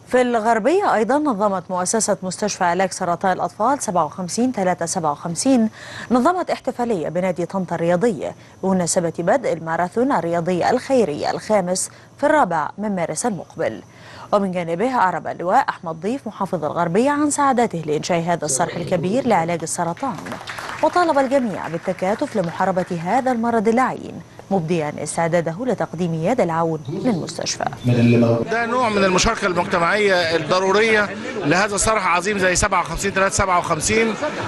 في الغربية أيضا نظمت مؤسسة مستشفى علاج سرطان الأطفال 57/357 نظمت احتفالية بنادي طنطا الرياضي بمناسبة بدء الماراثون الرياضي الخيري الخامس في 4 مارس المقبل. ومن جانبه أعرب اللواء أحمد ضيف محافظ الغربية عن سعادته لإنشاء هذا الصرح الكبير لعلاج السرطان، وطالب الجميع بالتكاتف لمحاربة هذا المرض اللعين، مبديا استعداده لتقديم يد العون للمستشفى. ده نوع من المشاركة المجتمعية الضرورية لهذا صرح عظيم زي 57/357،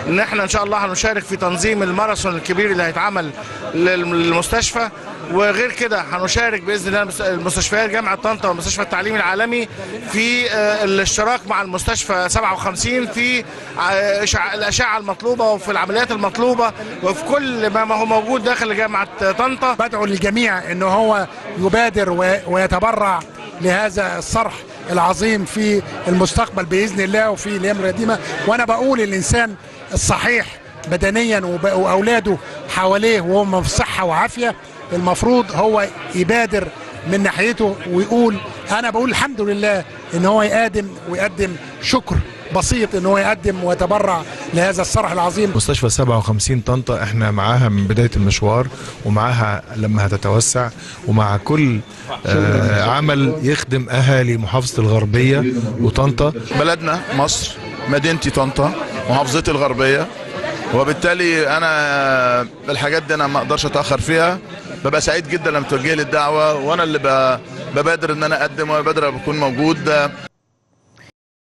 ان احنا ان شاء الله هنشارك في تنظيم الماراثون الكبير اللي هيتعمل للمستشفى. وغير كده هنشارك باذن الله المستشفيات جامعه طنطا ومستشفى التعليم العالمي في الاشتراك مع المستشفى 57 في الاشعه المطلوبه وفي العمليات المطلوبه وفي كل ما هو موجود داخل جامعه طنطا. بدعو للجميع انه هو يبادر ويتبرع لهذا الصرح العظيم في المستقبل باذن الله وفي الايام القادمه. وانا بقول الانسان الصحيح بدنيا واولاده حواليه وهم في صحه وعافيه المفروض هو يبادر من ناحيته ويقول انا بقول الحمد لله ان هو يقدم شكر بسيط ان هو يقدم ويتبرع لهذا الصرح العظيم. مستشفى 57 طنطا احنا معاها من بدايه المشوار ومعاها لما هتتوسع ومع كل عمل يخدم اهالي محافظه الغربيه وطنطا. بلدنا مصر، مدينتي طنطا، محافظتي الغربيه، وبالتالي انا الحاجات دي انا ما اقدرش اتاخر فيها. ببقى سعيد جدا لما توجه لي الدعوه وانا اللي ببادر ان انا اقدم وببادر بكون موجود.